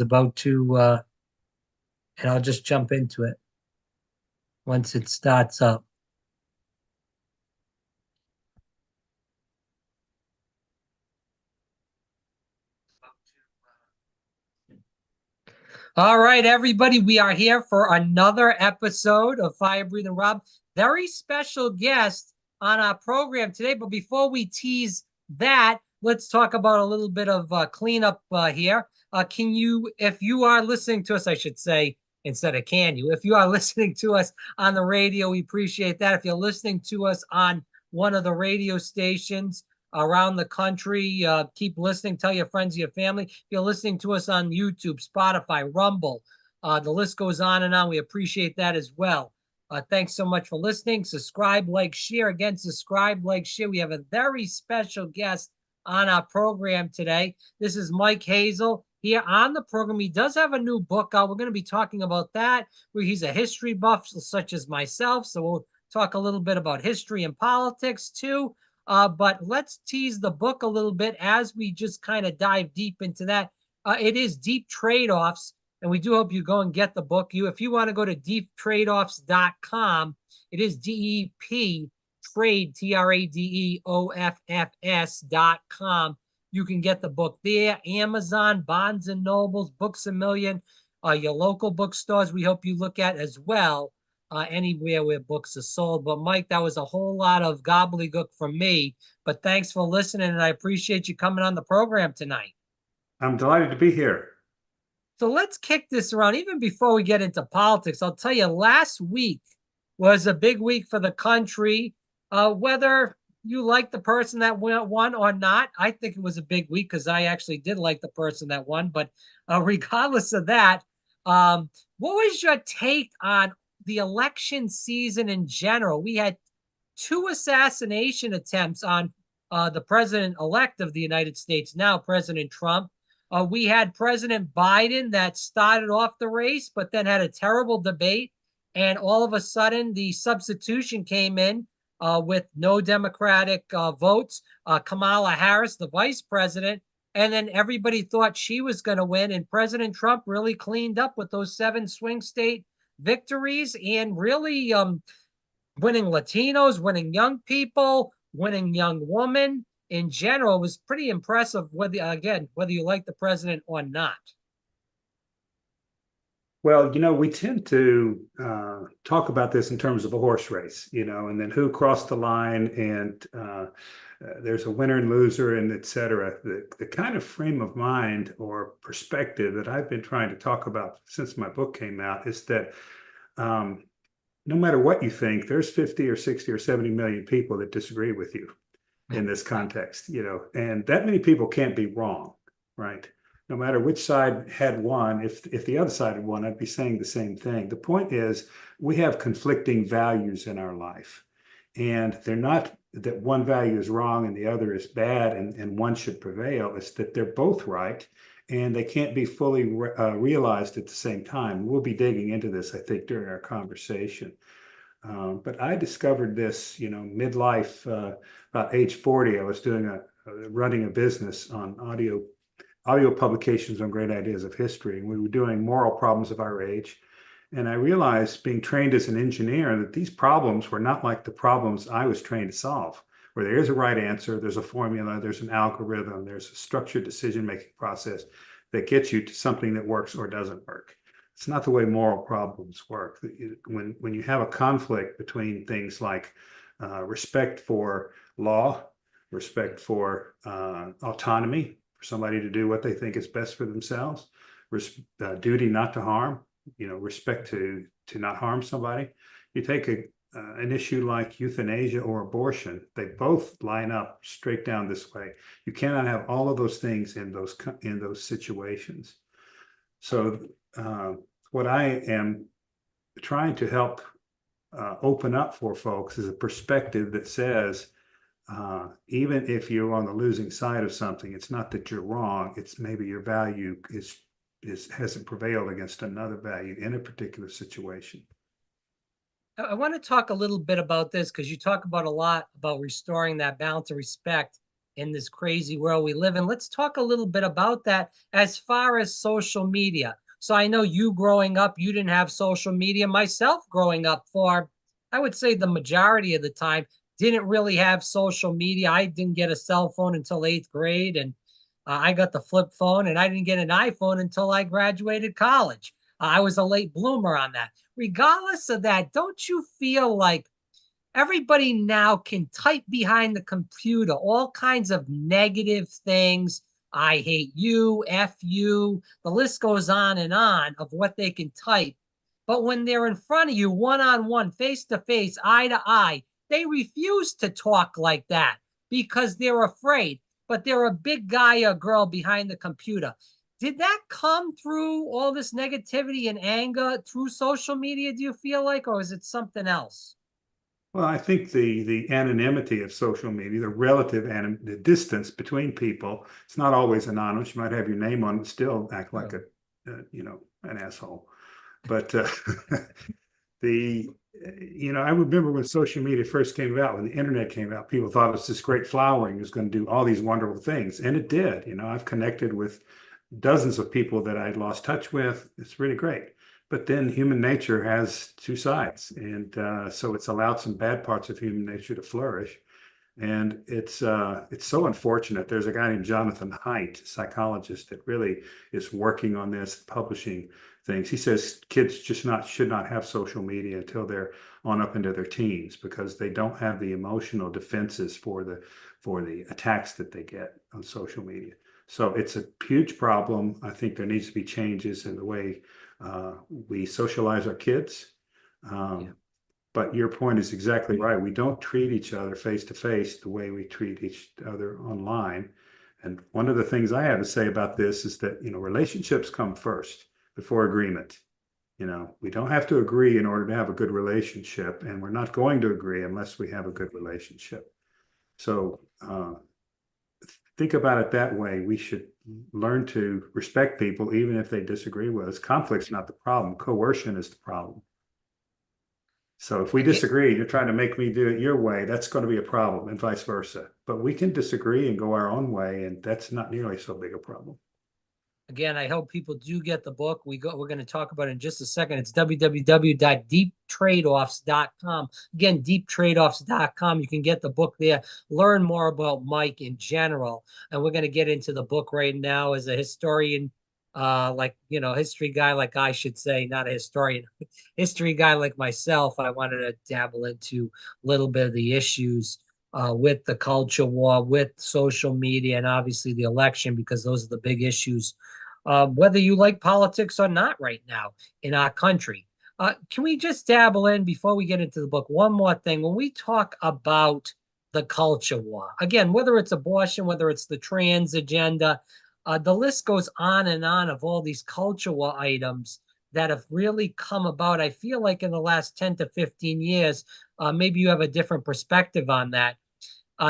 is about to, and I'll just jump into it once it starts up. All right, everybody, we are here for another episode of Fire Breathing Rob. Very special guest on our program today. But before we tease that, let's talk about a little bit of cleanup here. Can you, if you are listening to us, I should say, instead of can you, if you are listening to us on the radio, we appreciate that. If you're listening to us on one of the radio stations around the country, keep listening. Tell your friends, your family. If you're listening to us on YouTube, Spotify, Rumble, the list goes on and on. We appreciate that as well. Thanks so much for listening. Subscribe, like, share. Again, subscribe, like, share. We have a very special guest on our program today. This is Mike Hassell here on the program. He does have a new book out. We're going to be talking about that, where he's a history buff, such as myself. So we'll talk a little bit about history and politics too. But let's tease the book a little bit as we just kind of dive deep into that. It is Deep Trade-Offs, and we do hope you go and get the book. If you want to go to deeptradeoffs.com, it is DEP trade, TRADEOFFS.com. You can get the book there. Amazon, Barnes and Nobles, Books A Million, your local bookstores we hope you look at as well. Anywhere where books are sold. But Mike, that was a whole lot of gobbledygook from me. But thanks for listening, and I appreciate you coming on the program tonight. I'm delighted to be here. So let's kick this around. Even before we get into politics, I'll tell you, last week was a big week for the country. Whether you like the person that won or not, I think it was a big week because I actually did like the person that won. But regardless of that, what was your take on the election season in general? We had two assassination attempts on the president-elect of the United States, now President Trump. We had President Biden that started off the race, but then had a terrible debate. And all of a sudden, the substitution came in with no Democratic votes. Kamala Harris, the vice president, and then everybody thought she was going to win. And President Trump really cleaned up with those 7 swing state victories and really winning Latinos, winning young people, winning young women in general. Was pretty impressive, whether you like the president or not. Well, we tend to talk about this in terms of a horse race, and then who crossed the line, and there's a winner and loser, and et cetera. The kind of frame of mind or perspective that I've been trying to talk about since my book came out is that no matter what you think, there's 50 or 60 or 70 million people that disagree with you in this context, and that many people can't be wrong, right? No matter which side had won, if the other side had won, I'd be saying the same thing. The point is, we have conflicting values in our life, and they're not that one value is wrong and the other is bad and one should prevail. It's that they're both right, and they can't be fully realized at the same time. We'll be digging into this, I think, during our conversation. But I discovered this, midlife, about age 40. I was running a business on audio publications on great ideas of history, and we were doing moral problems of our age. And I realized, being trained as an engineer, that these problems were not like the problems I was trained to solve, where there is a right answer, there's a formula, there's an algorithm, there's a structured decision-making process that gets you to something that works or doesn't work. It's not the way moral problems work. When you have a conflict between things like respect for law, respect for autonomy, for somebody to do what they think is best for themselves, duty not to harm, respect to not harm somebody. You take an issue like euthanasia or abortion, they both line up straight down this way. You cannot have all of those things in those situations. So what I am trying to help open up for folks is a perspective that says, even if you're on the losing side of something, it's not that you're wrong, it's maybe your value hasn't prevailed against another value in a particular situation. I want to talk a little bit about this because you talk about a lot about restoring that balance of respect. in this crazy world we live in. Let's talk a little bit about that as far as social media. So I know you growing up, you didn't have social media. Myself growing up, for I would say the majority of the time, didn't really have social media. I didn't get a cell phone until eighth grade, and I got the flip phone, and I didn't get an iPhone until I graduated college. I was a late bloomer on that. Regardless of that, don't you feel like everybody now can type behind the computer all kinds of negative things? I hate you, F you. The list goes on of what they can type. But when they're in front of you, one on one, face to face, eye to eye, they refuse to talk like that because they're afraid. But they're a big guy or girl behind the computer. Did that come through all this negativity and anger through social media, do you feel like, or is it something else? Well, I think the anonymity of social media, the relative the distance between people, it's not always anonymous. You might have your name on it, still act like True. an asshole. But the I remember when social media first came about, when the internet came out, people thought it was this great flowering, it was going to do all these wonderful things, and it did. I've connected with dozens of people that I'd lost touch with. It's really great. But then human nature has two sides, and so it's allowed some bad parts of human nature to flourish. And it's so unfortunate. There's a guy named Jonathan Haidt, psychologist, that really is working on this, publishing things. He says kids just not should not have social media until they're on up into their teens, because they don't have the emotional defenses for the attacks that they get on social media. So it's a huge problem. I think there needs to be changes in the way we socialize our kids. Yeah. Um, but your point is exactly right. We don't treat each other face to face the way we treat each other online. And one of the things I have to say about this is that, relationships come first before agreement. We don't have to agree in order to have a good relationship, and we're not going to agree unless we have a good relationship. So think about it that way. We should learn to respect people, even if they disagree with us. Conflict's not the problem. Coercion is the problem. So if we Again, disagree, you're trying to make me do it your way, that's going to be a problem, and vice versa. But we can disagree and go our own way, and that's not nearly so big a problem. Again, I hope people do get the book. We're going to talk about it in just a second. It's www.deeptradeoffs.com. Again, deeptradeoffs.com. You can get the book there, learn more about Mike in general. And we're going to get into the book right now. As a historian, history guy, like I should say, not a historian, history guy like myself, I wanted to dabble into a little bit of the issues with the culture war, with social media, and obviously the election, because those are the big issues, whether you like politics or not right now in our country. Can we just dabble in before we get into the book? One more thing. When we talk about the culture war, again, whether it's abortion, whether it's the trans agenda, the list goes on and on of all these culture war items that have really come about. I feel like in the last 10 to 15 years, maybe you have a different perspective on that.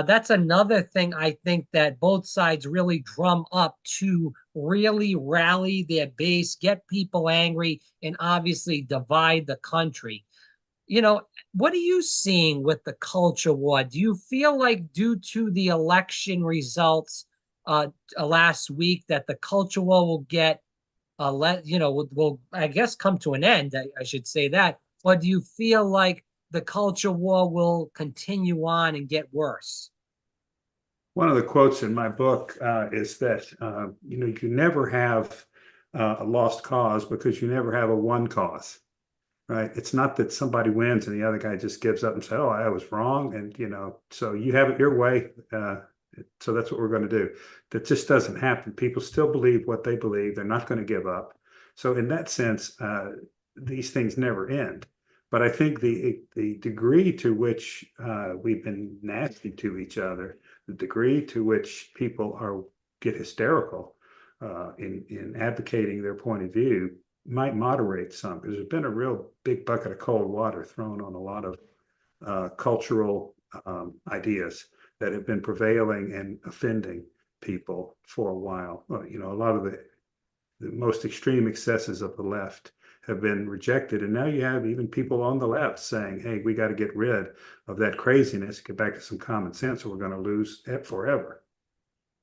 That's another thing I think that both sides really drum up to really rally their base, get people angry, and obviously divide the country. What are you seeing with the culture war? Do you feel like, due to the election results last week, that the culture war will get will I guess come to an end? I should say that. Or do you feel like the culture war will continue on and get worse? One of the quotes in my book is that you never have a lost cause because you never have a won cause, right? It's not that somebody wins and the other guy just gives up and says, "Oh, I was wrong," and so you have it your way. So that's what we're going to do. That just doesn't happen. People still believe what they believe. They're not going to give up. So in that sense, these things never end. But I think the degree to which we've been nasty to each other, the degree to which people get hysterical in advocating their point of view, might moderate some, because there's been a real big bucket of cold water thrown on a lot of cultural ideas that have been prevailing and offending people for a while. Well, a lot of the most extreme excesses of the left have been rejected. And now you have even people on the left saying, hey, we got to get rid of that craziness, get back to some common sense, or we're going to lose it forever.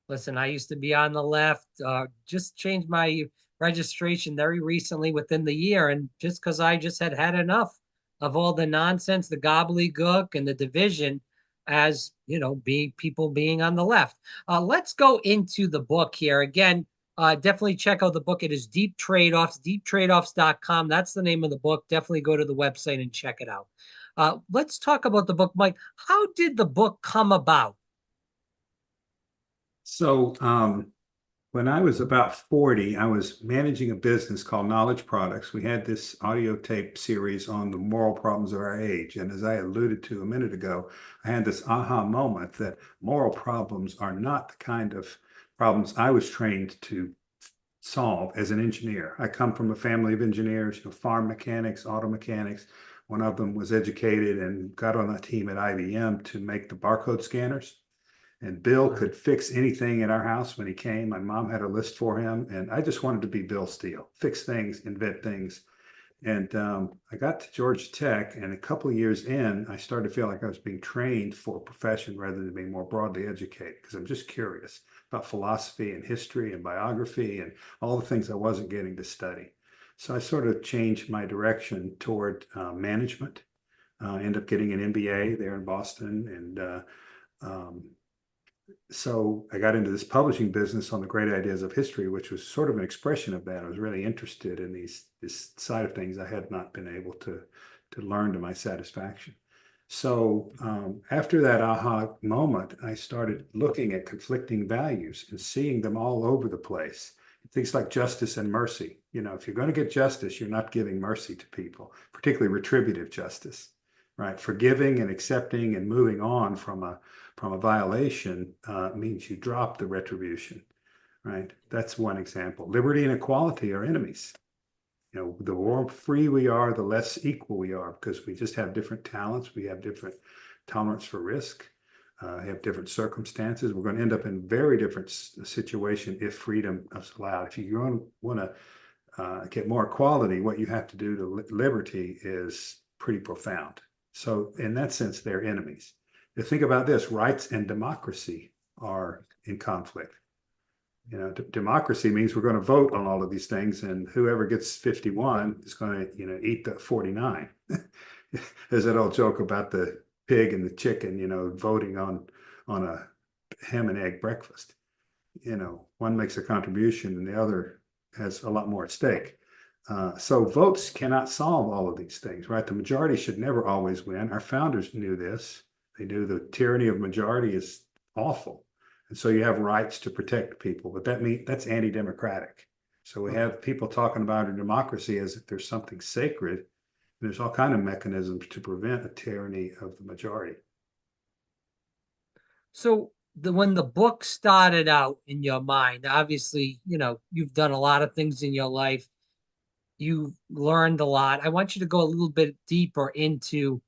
Listen, I used to be on the left, just changed my registration very recently within the year. And just because I just had enough of all the nonsense, the gobbledygook and the division as, being people being on the left. Let's go into the book here. Again, definitely check out the book. It is Deep Trade-Offs, deeptradeoffs.com. That's the name of the book. Definitely go to the website and check it out. Let's talk about the book, Mike. How did the book come about? So, when I was about 40, I was managing a business called Knowledge Products. We had this audio tape series on the moral problems of our age. And as I alluded to a minute ago, I had this aha moment that moral problems are not the kind of problems I was trained to solve as an engineer. I come from a family of engineers, farm mechanics, auto mechanics. One of them was educated and got on a team at IBM to make the barcode scanners. And Bill could fix anything in our house when he came. My mom had a list for him, and I just wanted to be Bill Steele, fix things, invent things. And I got to Georgia Tech, and a couple of years in, I started to feel like I was being trained for a profession rather than being more broadly educated, because I'm just curious about philosophy and history and biography and all the things I wasn't getting to study. So I sort of changed my direction toward management. Ended up getting an MBA there in Boston, and so I got into this publishing business on the great ideas of history, which was sort of an expression of that. I was really interested in this side of things I had not been able to learn to my satisfaction. So after that aha moment, I started looking at conflicting values and seeing them all over the place. Things like justice and mercy. If you're going to get justice, you're not giving mercy to people, particularly retributive justice, right? Forgiving and accepting and moving on from a violation means you drop the retribution, right? That's one example. Liberty and equality are enemies. The more free we are, the less equal we are, because we just have different talents. We have different tolerance for risk, have different circumstances. We're going to end up in very different situation if freedom is allowed. If you want to get more equality, what you have to do to liberty is pretty profound. So in that sense, they're enemies. To think about this, rights and democracy are in conflict. Democracy means we're going to vote on all of these things, and whoever gets 51 is going to, eat the 49. There's that old joke about the pig and the chicken, voting on a ham and egg breakfast. One makes a contribution and the other has a lot more at stake. So votes cannot solve all of these things, right? The majority should never always win. Our founders knew this. They knew the tyranny of majority is awful. And so you have rights to protect people, but that's anti-democratic. So we have people talking about a democracy as if there's something sacred. There's all kind of mechanisms to prevent a tyranny of the majority. So when the book started out in your mind, obviously, you've done a lot of things in your life. You've learned a lot. I want you to go a little bit deeper into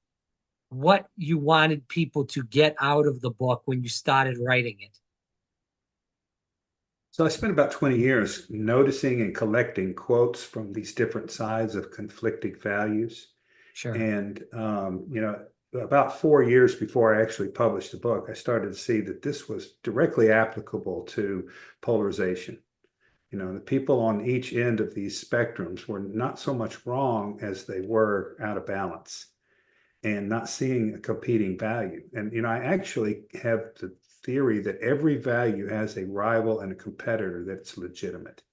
what you wanted people to get out of the book when you started writing it. So I spent about 20 years noticing and collecting quotes from these different sides of conflicting values. Sure. And, about 4 years before I actually published the book, I started to see that this was directly applicable to polarization. The people on each end of these spectrums were not so much wrong as they were out of balance and not seeing a competing value. And, I actually have the theory that every value has a rival and a competitor that's legitimate.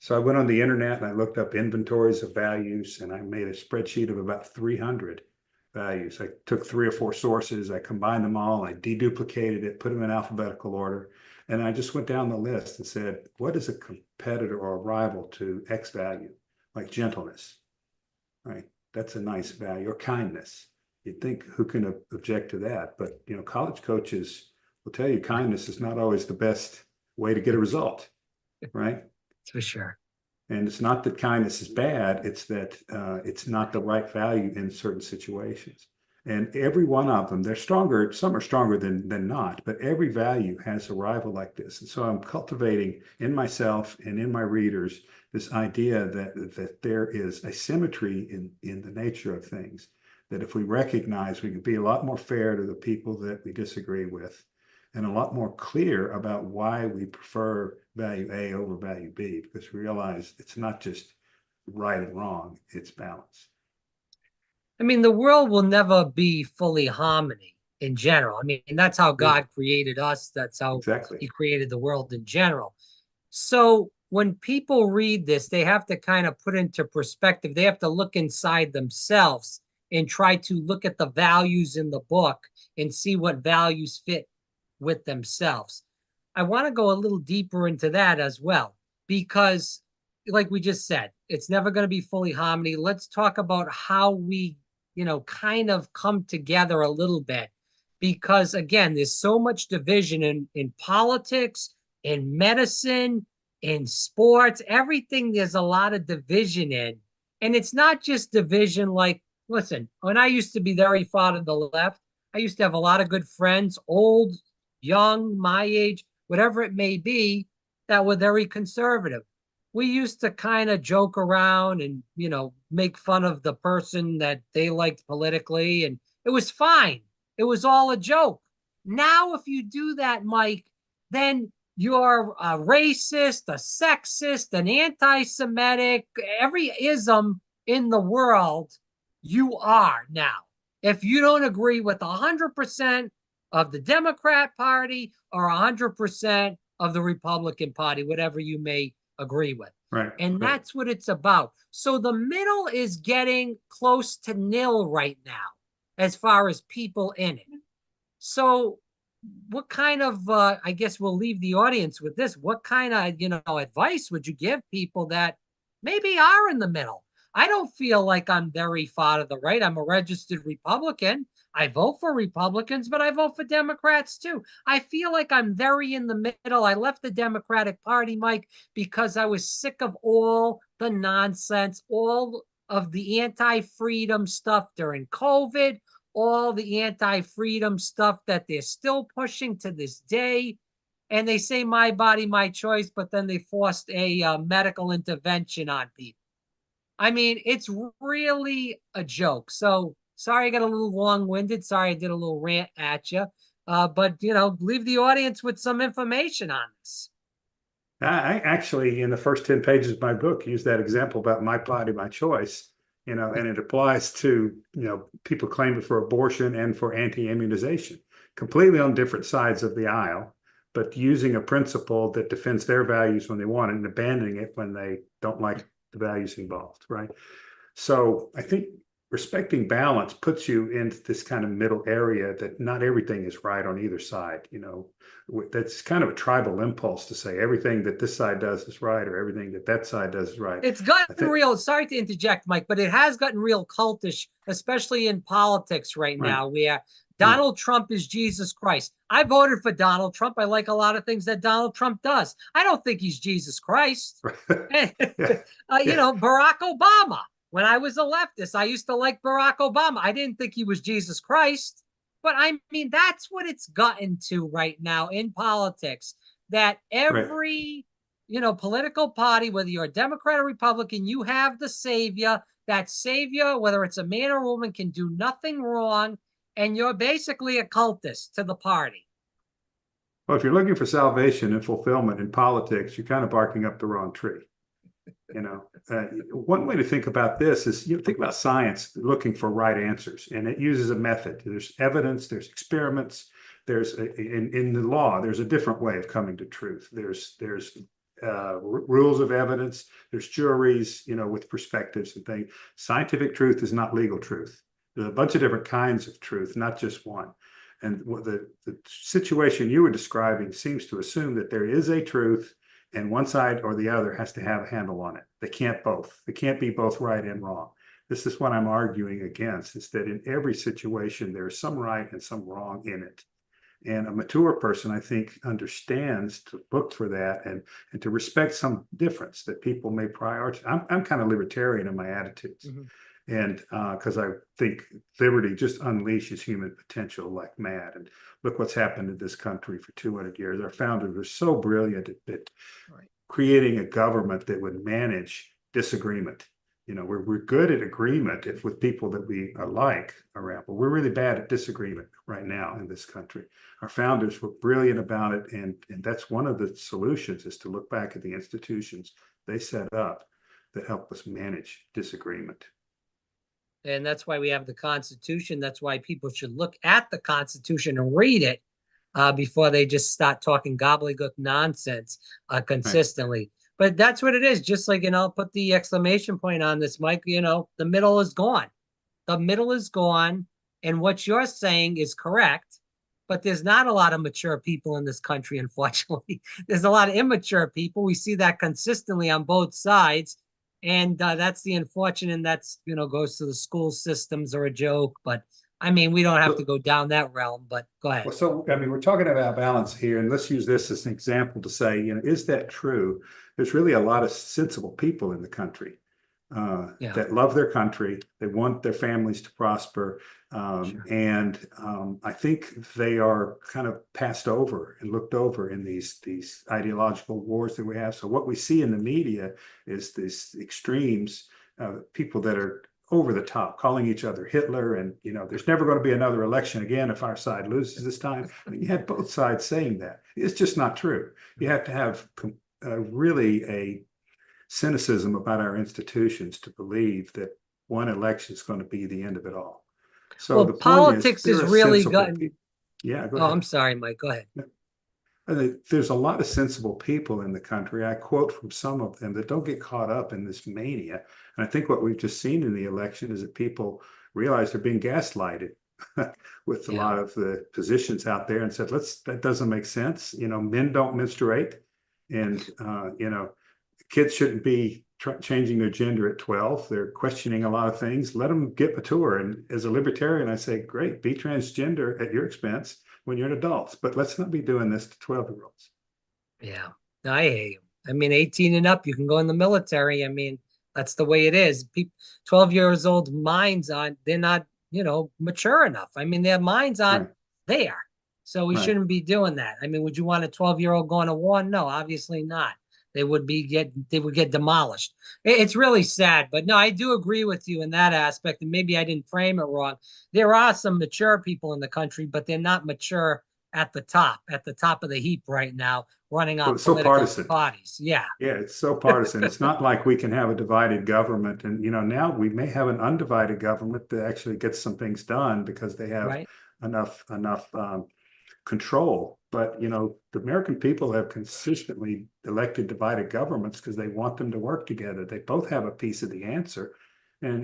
So I went on the internet and I looked up inventories of values, and I made a spreadsheet of about 300 values. I took 3 or 4 sources, I combined them all, I deduplicated it, put them in alphabetical order, and I just went down the list and said, what is a competitor or a rival to X value? Like gentleness, right? That's a nice value. Or kindness. You'd think, who can object to that? But, college coaches will tell you kindness is not always the best way to get a result, right? For sure. And it's not that kindness is bad, it's that it's not the right value in certain situations. And every one of them, they're stronger, some are stronger than not, but every value has a rival like this. And so I'm cultivating in myself and in my readers this idea that there is a symmetry in the nature of things, that if we recognize we can be a lot more fair to the people that we disagree with, and a lot more clear about why we prefer value A over value B, because we realize it's not just right and wrong, it's balance. I mean, the world will never be fully harmony in general. I mean, that's how Yeah, God created us. That's how exactly. he created the world in general. So when people read this, they have to kind of put into perspective. They have to look inside themselves and try to look at the values in the book and see what values fit with themselves. I want to go a little deeper into that as well, because, like we just said, it's never going to be fully harmony. Let's talk about how we, kind of come together a little bit, because again, there's so much division in politics, in medicine, in sports, everything. There's a lot of division in, and it's not just division. Like, listen, when I used to be very far to the left, I used to have a lot of good friends, old, young, my age, whatever it may be, that were very conservative. We used to kind of joke around and, make fun of the person that they liked politically, and it was fine. It was all a joke. Now, if you do that, Mike, then you're a racist, a sexist, an anti Semitic, every ism in the world, you are now. If you don't agree with 100% of the Democrat Party or 100% of the Republican Party, whatever you may agree with. Right, And right. that's what it's about. So the middle is getting close to nil right now, as far as people in it. So what kind of, I guess we'll leave the audience with this. What kind of, advice would you give people that maybe are in the middle? I don't feel like I'm very far to the right. I'm a registered Republican. I vote for Republicans, but I vote for Democrats too. I feel like I'm very in the middle. I left the Democratic Party, Mike, because I was sick of all the nonsense, all of the anti-freedom stuff during COVID, all the anti-freedom stuff that they're still pushing to this day. And they say my body, my choice, but then they forced a medical intervention on people. I mean, it's really a joke. So sorry I got a little long-winded. Sorry I did a little rant at you. But, leave the audience with some information on this. I actually, in the first 10 pages of my book, use that example about my body, my choice, and it applies to, people claiming for abortion and for anti-immunization, completely on different sides of the aisle, but using a principle that defends their values when they want it and abandoning it when they don't like the values involved, right? So I think respecting balance puts you into this kind of middle area that not everything is right on either side. That's kind of a tribal impulse to say everything that this side does is right or everything that that side does is right. It's I gotten think, real. Sorry to interject, Mike, but it has gotten real cultish, especially in politics right right. now, where Yeah. Donald Trump is Jesus Christ. I voted for Donald Trump. I like a lot of things that Donald Trump does. I don't think he's Jesus Christ. Yeah. Yeah. Barack Obama. When I was a leftist, I used to like Barack Obama. I didn't think he was Jesus Christ. But I mean, that's what it's gotten to right now in politics, that Right. every political party, whether you're a Democrat or Republican, you have the savior. That savior, whether it's a man or a woman, can do nothing wrong. And you're basically a cultist to the party. Well, if you're looking for salvation and fulfillment in politics, you're kind of barking up the wrong tree. One way to think about this is think about science looking for right answers, and it uses a method. There's evidence, there's experiments, in the law, there's a different way of coming to truth. There's rules of evidence, there's juries, with perspectives and things. Scientific truth is not legal truth. There's a bunch of different kinds of truth, not just one. And the situation you were describing seems to assume that there is a truth and one side or the other has to have a handle on it. They can't both. They can't be both right and wrong. This is what I'm arguing against, is that in every situation, there's some right and some wrong in it. And a mature person, I think, understands to look for that and to respect some difference that people may prioritize. I'm kind of libertarian in my attitudes. Mm-hmm. And because I think liberty just unleashes human potential like mad. And look what's happened in this country for 200 years. Our founders were so brilliant at creating a government that would manage disagreement, You know, we're good at agreement if with people that we alike around, but we're really bad at disagreement right now in this country. Our founders were brilliant about it, and that's one of the solutions is to look back at the institutions they set up that help us manage disagreement. And that's why we have the Constitution. That's why people should look at the Constitution and read it before they just start talking gobbledygook nonsense Right. consistently. But that's what it is. Just like, and I'll put the exclamation point on this, Mike, the middle is gone. The middle is gone. And what you're saying is correct. But there's not a lot of mature people in this country, unfortunately. There's a lot of immature people. We see that consistently on both sides. And that's the unfortunate, and that's, goes to the school systems are a joke. But I mean, we don't have to So, go down that realm, but go ahead. well, so I mean, we're talking about balance here, and let's use this as an example to say, is that true? There's really a lot of sensible people in the country Yeah, that love their country. They want their families to prosper, sure. and I think they are kind of passed over and looked over in these ideological wars that we have. So what we see in the media is these extremes, people that are over the top, calling each other Hitler, and there's never going to be another election again if our side loses this time. I mean, you had both sides saying that. It's just not true. You have to have really a cynicism about our institutions to believe that one election is going to be the end of it all. So Well, the point is, politics there has are really sensible gotten. people. Yeah, go Oh, ahead. I'm sorry, Mike. Go ahead. I think there's a lot of sensible people in the country. I quote from some of them that don't get caught up in this mania. And I think what we've just seen in the election is that people realize they're being gaslighted with a Yeah, lot of the positions out there and said, that doesn't make sense. Men don't menstruate, and kids shouldn't be changing their gender at 12. They're questioning a lot of things. Let them get mature. And as a libertarian, I say, great, be transgender at your expense when you're an adult, but let's not be doing this to 12-year-olds. yeah. No, I hear you. I mean, 18 and up, you can go in the military. I mean, that's the way it is. People, 12 years old minds aren't, they're not, mature enough. I mean, their minds aren't Right, there. So we right. shouldn't be doing that. I mean, would you want a 12-year-old going to war? No, obviously not. They would get demolished. It's really sad, but no, I do agree with you in that aspect. And maybe I didn't frame it wrong. There are some mature people in the country, but they're not mature at the top of the heap right now, running Well, our it's so political partisan. parties. Yeah, Yeah, it's so partisan. It's not like we can have a divided government. And, now we may have an undivided government that actually gets some things done because they have right. enough control. But, the American people have consistently elected divided governments because they want them to work together. They both have a piece of the answer. And,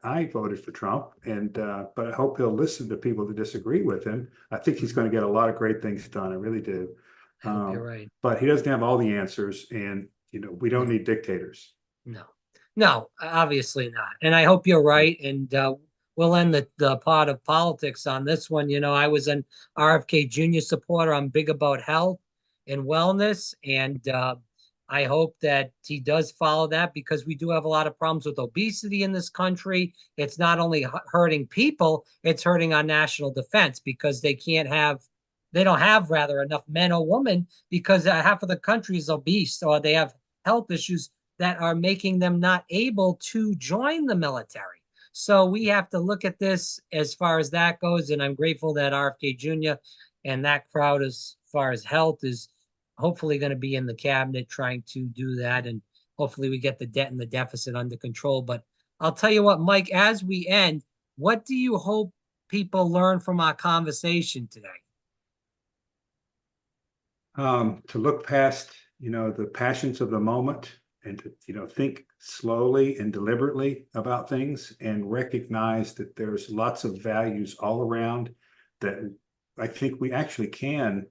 I voted for Trump, and but I hope he'll listen to people that disagree with him. I think he's going to get a lot of great things done. I really do. I hope you're Um, right. but he doesn't have all the answers, and we don't No, need dictators. no, no, obviously not. And I hope you're right. And we'll end the part of politics on this one. I was an RFK Jr. supporter. I'm big about health and wellness. And I hope that he does follow that because we do have a lot of problems with obesity in this country. It's not only hurting people, it's hurting our national defense because they don't have rather enough men or women because half of the country is obese or they have health issues that are making them not able to join the military. So we have to look at this as far as that goes. And I'm grateful that RFK Jr. and that crowd, as far as health, is hopefully going to be in the cabinet trying to do that. And hopefully we get the debt and the deficit under control. But I'll tell you what, Mike, as we end, what do you hope people learn from our conversation today? To look past, the passions of the moment, and to, think slowly and deliberately about things and recognize that there's lots of values all around that I think we actually can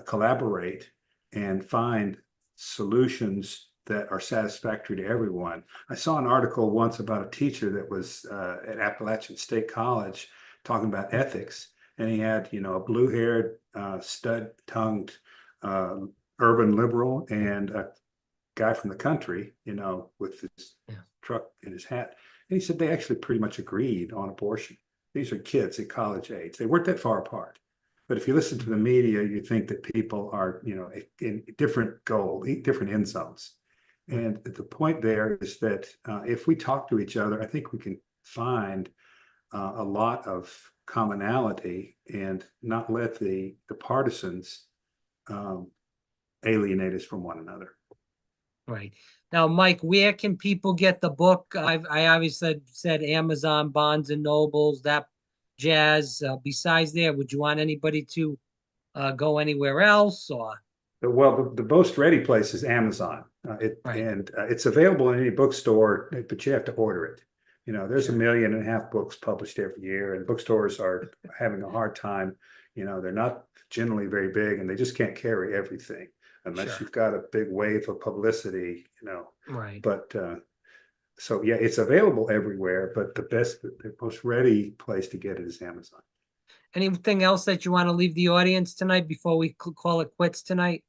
collaborate and find solutions that are satisfactory to everyone. I saw an article once about a teacher that was at Appalachian State College talking about ethics, and he had, a blue-haired, stud-tongued uh, urban liberal and a guy from the country, with his Yeah. truck and his hat. And he said they actually pretty much agreed on abortion. These are kids at college age. They weren't that far apart. But if you listen to the media, you think that people are, in different different end zones. And the point there is that if we talk to each other, I think we can find a lot of commonality and not let the partisans um, alienate us from one another. Right. Now, Mike, where can people get the book? I obviously said Amazon, Barnes and Nobles, that jazz. Besides there, would you want anybody to go anywhere else or? Well, the most ready place is Amazon. Right. It's available in any bookstore, but you have to order it. You know, there's Sure. 1.5 million books published every year, and bookstores are having a hard time. You know, they're not generally very big, and they just can't carry everything unless Sure. you've got a big wave of publicity. You know, Right. but so yeah, it's available everywhere, but the most ready place to get it is Amazon. Anything else that you want to leave the audience tonight before we call it quits tonight?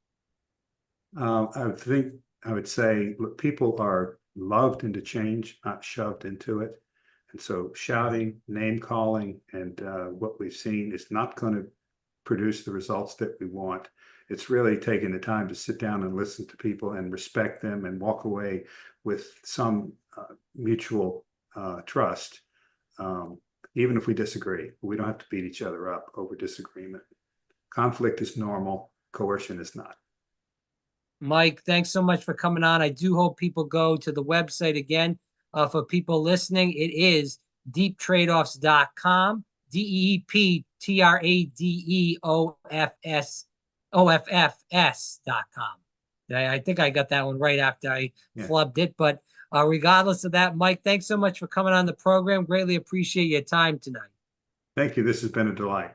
I think I would say, look, people are loved into change, not shoved into it. And so Right. shouting, name calling, and what we've seen is not going to produce the results that we want. It's really taking the time to sit down and listen to people and respect them and walk away with some mutual trust, um, even if we disagree. We don't have to beat each other up over disagreement. Conflict is normal, coercion is not. Mike, thanks so much for coming on. I do hope people go to the website again. For people listening, it is deeptradeoffs.com, DEEPTRADEOFFS.com. I think I got that one right after I Yeah. flubbed it. But regardless of that, Mike, thanks so much for coming on the program. Greatly appreciate your time tonight. Thank you. This has been a delight.